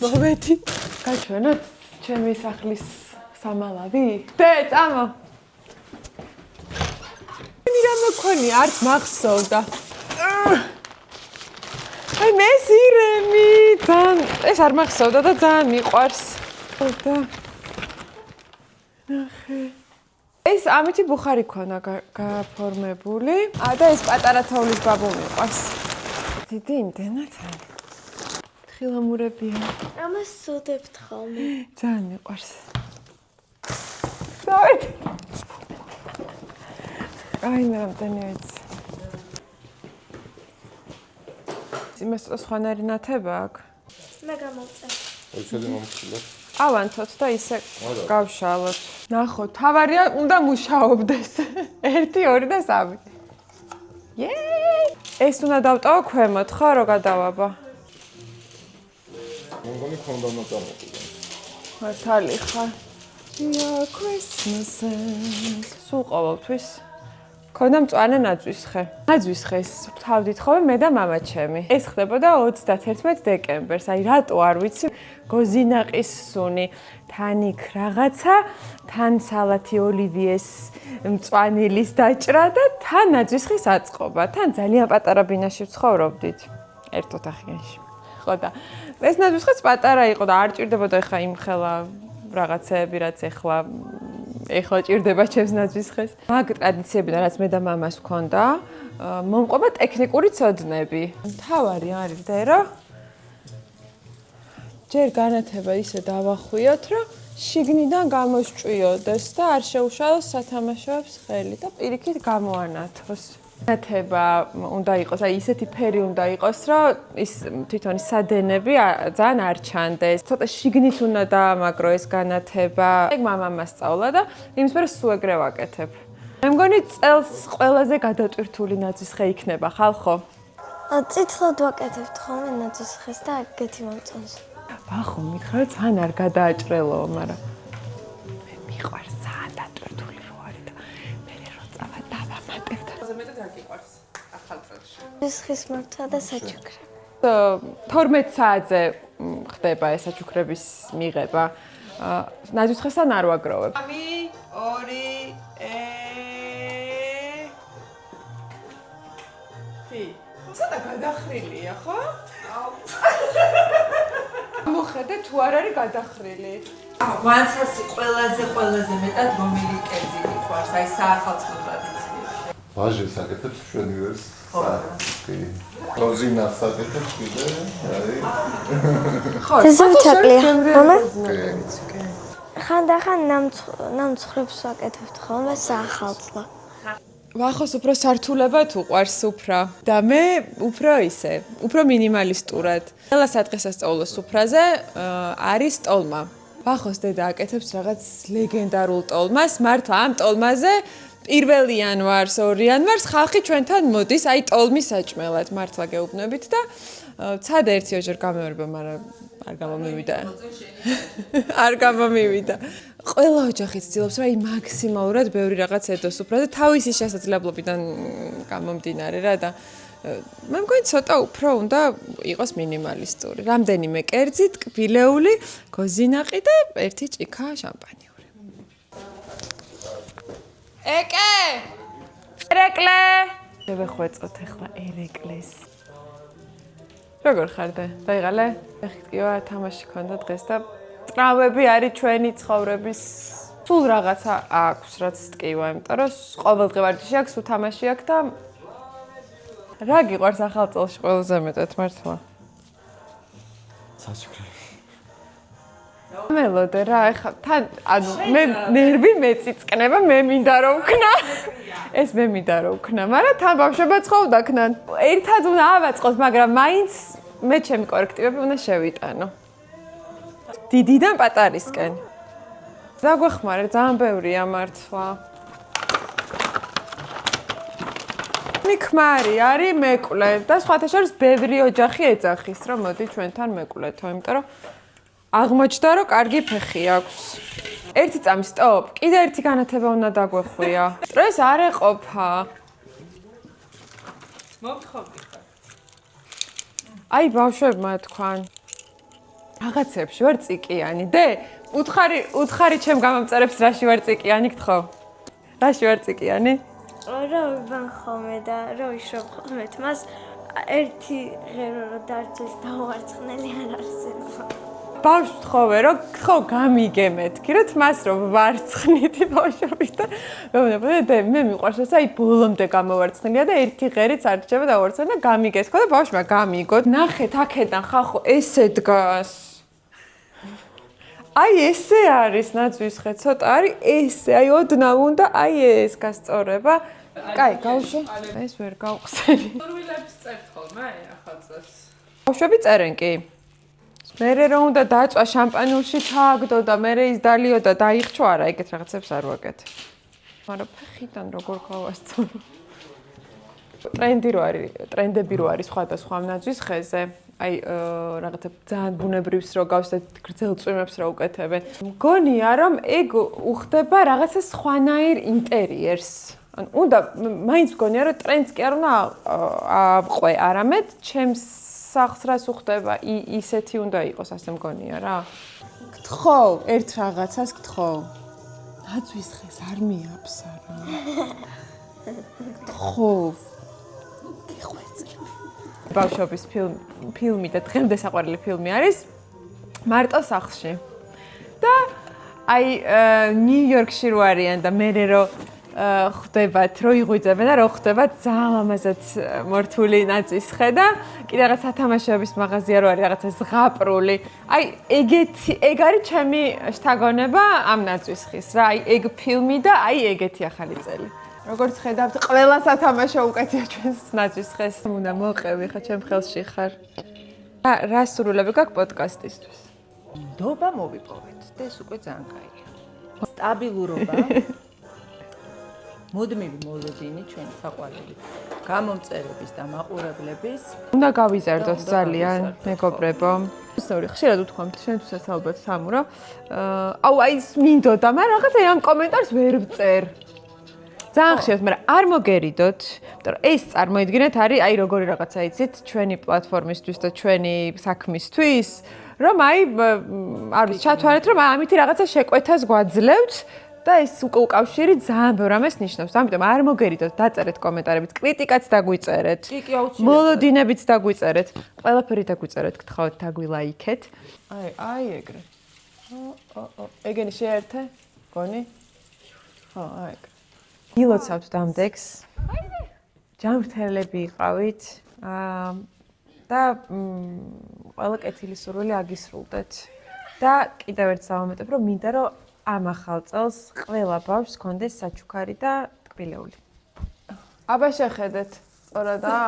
მოვედი. გაჩვენოთ ჩემი სახლის სამალავი? დე, წამო. რა მქონი, არც მახსოვდა. აი მე სირემი, ძალიან ეს არ მახსოვდა და ძალიან მიყვარს. და ნახე. ეს ამითი ბუხარი ქონა გაფორმებული. და ეს პატარა თოვლის ბაბუ მიყვარს. დიდი იმდენად არის. თხილამურებია. ამას სოდებთ ხოლმე. ძალიან მიყვარს. დავით. აი მე რამდენი ვიცი. იმას სხვანაირი ნათება აქვს? მე გამოვწევ. ეცედი მომხილოთ. ავანთოთ და ისე გავშალოთ. ნახოთ, თავარია უნდა მუშაობდეს. 1, 2 და 3. ეს უნდა დავტოვო ქვემოთ, ხო, რო გადავაბა? მოგონი ქონდა მოწამებული. მართალი ხარ. Your Christmases. სულ ყოველთვის. ქონდა მწვანე ნაძვისხე. ნაძვისხეს თავდით ხოლმე მე და მამა ჩემი. ეს ხდებოდა 31 დეკემბერს. აი რატო არ ვიცი. გოზინაყის სუნი, თან იქ რაღაცა, თან სალათი ოლივიეს მწვანილის დაჭრა და თან ნაძვისხის აწყობა. თან ძალიან პატარა ბინაში ვცხოვრობდით. ერთ ოთახიანში. ხო და ეს ნაძვისხეც პატარა იყო და არ ჭირდებოდა ხა იმ ხელა რაღაცეები რაც ეხლა ჭირდება ჩემს ნაძვისხეს. მაგ ტრადიციებიდან რაც მე და მამას ვქონდა, მომყვება ტექნიკური ცოდნები. მთავარი არის და რომ ჯერ განათება ისე დავახვიოთ, რომ შიგნიდან გამოსჭვიოდეს და არ შეუშალოს სათამაშოებს ხელი და პირიქით გამოანათოს. განათება უნდა იყოს, აი ისეთი ფერი უნდა იყოს, რომ ის თვითონ სადენები ძალიან არ ჩანდეს. ცოტა შიგნით უნდა დაამაგრო ეს განათება. ეგ მამამ ასწავლა და იმის მერე სულ ეგრე ვაკეთებ. მე მგონი წელს ყველაზე გადატვირთული ნაძვისხე იქნება, ხალხო? წითლად ვაკეთებთ ხოლმე ნაძვისხეს და ეგეთი მომწონს. ბახო, მითხრა ძალიან არ გადააჭრელო, მაგრამ მე მიყვარს ძალიან დატვირთული რო არის და მე რო წავა დავამატებ და მეტად არ გიყვარს ახალ წელში. ნაძვისხის მართვა და საჩუქრები. 12 საათზე ხდება ეს საჩუქრების მიღება. ნაძვისხესთან არ ვაგროვებ. 3, 2, 1. ცოტა გადახრილია, ხო? მოხედე თუ არ არის გადახრილი. ვანცასი ყველაზე მეტად რომელი კერძი გიყვარს, აი საახალწლო ტრადიციაში. ვაჟებს აკეთებს შვედივერს. კი. როზინას აკეთებს კიდე, აი. ხო, დეზერტაკლია, ხომ? კი. ხანდახან ნამცხრებს ვაკეთებთ ხოლმე საახალწლო. ვახოს უფრო სართულებად უყვარს უფრო და მე უფრო ისე, უფრო მინიმალისტურად. ყველა სადღესასწაულო სუფრაზე არის ტოლმა. ვახოს დედა აკეთებს რაღაც ლეგენდარულ ტოლმას, მართლა ამ ტოლმაზე 1 იანვარს, 2 იანვარს ხალხი ჩვენთან მოდის, აი ტოლმის საჭმელად, მართლა გეუბნებით და ცადა ერთი ოჯერ გამეორება, მაგრამ არ გამომივიდა. არ გამომივიდა. ყველა ოჯახი ცდილობს, რომ აი მაქსიმალურად ბევრი რაღაც ედოს სუფრაზე თავისი შესაძლებლობიდან გამომდინარე რა და მე მგონი ცოტა უფრო უნდა იყოს მინიმალისტური. რამდენიმე კერძი, ტკბილეული, გოზინაყი და ერთი ჭიქა შამპანიური. ეკე! ერეკლე! შევეხვეწოთ ახლა ერეკლეს. როგორ ხარდე? დაიღალე? ეხტივა თამაში ქონდა დღეს და ტრავმები არის ჩვენი ცხოვრების სულ რაღაცა აქვს, რაც ტკივა, იმიტომ რომ ყოველდღე ვარჯიში აქვს, უთამაში აქვს და რა გიყვარს ახალ წელში ყველაზე მეტად მართლა? საჩუქრები. მელოდე რა, ეხლა თან ანუ მე ნერვი მეწიწკნება, მე მინდა რომ ვქნა. ეს მე მინდა რომ ვქნა, მაგრამ თან ბავშვებიც ხოვდა ქნან. ერთად უნდა ავაწყოთ, მაგრამ მაინც მე ჩემი კოლექტივები უნდა შევიტანო. დიდიდან პატარისკენ. დაგვეხმარე, ძალიან ბევრია მართლა. ქმარი არის მეკლე და სხვათა შორის ბევრი ოჯახი ეძახის, რომ მოდი ჩვენთან მეკლეთო, იმიტომ რომ აღმოჩნდა, რომ კარგი ფეხი აქვს. ერთი წამი სტოპ, კიდე ერთი განათება უნდა დაგვეხვია. სტრეს არ ეყოფა. მოგთხოვდი. აი ბავშვებმა თქვან. რაღაცებში ვარ წიკიანი დე უთხარი ჩემ გამომწერებს რაში ვარ წიკიანი გთხოვ რაში ვარ წიკიანი რა ვიბან ხოლმე და რა ვიშრობ ხოლმე მას ერთი ღერო რო დარჩეს დაუარცხნელი არ არსება ბავშვ თხოვე რომ ხო გამიგემეთ კი რომ თმას რომ ვარცხნიდი ბავშვობით და მე მიყვარს ეს აი ბოლომდე გამოვარცხნილია და ერთი ღერიც არ რჩება დაუარცხნი და გამიგეს ხო და ბავშვმა გამიგოთ ნახეთ აქედან ხახო ესე დგას აი ესე არის ნაძვის ხე ცოტა არის ესე აი ოდნავ უნდა აი ეს გასწორება კაი გავშო ეს ვერ გავხსენი სურვილებს წერთ ხოლმე ახალწელს ბავშვები წერენ კი მერე რომ უნდა დაწვა შამპანურში ჩააგდო და მერე ის დალიო და დაიხჩო არა ეგეთ რაღაცებს არ ვაკეთებ მაგრამ ფეხიდან როგორ გავასწორო ტრენდები რო არის სხვადასხვა ნაძვის ხეზე აი რაღაცა ძალიან ბუნებრივს რო გავს და გრძელ წვიმებს რო უკეთებენ მგონია რომ ეგ უხდება რაღაცა სხვანაირ ინტერიერს ან უნდა მაინც მგონია რომ ტრენდს კი არ უნდა აყვე არამედ ჩემს სახს რას უხდება ისეთი უნდა იყოს ასე მგონია რა გთხოვ ერთ რაღაცას გთხოვ ნაძვის ხეს არ მიაბსარა გთხოვ ბავშვობის ფილმი და დღემდე საყვარელი ფილმი არის მარტო სახლში და აი ნიუ-იორკში რო არიან და მერე რო ხდებათ რო იღვიძებენ და რო ხდებათ ძალიან ამაზად მორთული ნაძვის ხე და კიდე რაღაც სათამაშოების მაღაზია რო არის რაღაცა ზღაპრული აი ეგ არის ჩემი შთაგონება ამ ნაძვის ხის რა აი ეგ ფილმი და აი ეგეთი ახალი წელი როგორც ხედავთ, ყველა სათამაშო უკეთია ჩვენს ნაძვის ხეს. უნდა მოყევი ხა ჩემ ხელში ხარ. რა სურვილები გაქვს პოდკასტისთვის? ნდობა მოვიპოვეთ და ეს უკვე ძალიან კაია. სტაბილურობა. მუდმივი მოლოდინი ჩვენი საყვარელი გამომწერების და მაყურებლების. უნდა გავიზარდოთ ძალიან, მეგობრებო. ხშირად უთქვამთ ჩვენთვისაც ალბათ სამურო. აუ აი ის მინდოდა, მაგრამ რაღაცა ამ კომენტარს ვერ ვწერ. ძალიან ხშირად, მაგრამ არ მოგერიდოთ, იმიტომ რომ ეს წარმოიდგინეთ არის აი როგორი რაღაცა იცით ჩვენი პლატფორმისთვის და ჩვენი საქმისთვის, რომ აი არ ვიცი, ჩათვალეთ რომ ამითი რაღაცა შეკვეთას გვაძლევთ და ეს უკვე უკავშირი ძალიან ბევრ ამას ნიშნავს. ამიტომ არ მოგერიდოთ, დაწერეთ კომენტარებით, კრიტიკაც დაგვიწერეთ. მოლოდინებიც დაგვიწერეთ. ყველაფერი დაგვიწერეთ, გთხოვთ, დაგვილაიქეთ. აი ეგრე. ეგენი შეერთე? გონი? ხო, აი ეგრე. გილოცავთ დამდეგს. ჯანმრთელები იყავით. და ყველა კეთილი სურვილი აგისრულდეთ. და კიდევ ერთ დავამატებ, რომ მინდა რომ ამ ახალ წელს ყველა ბავშვს ჰქონდეს საჩუქარი და ტკბილეული. აბა შეხედეთ. სწორადაა?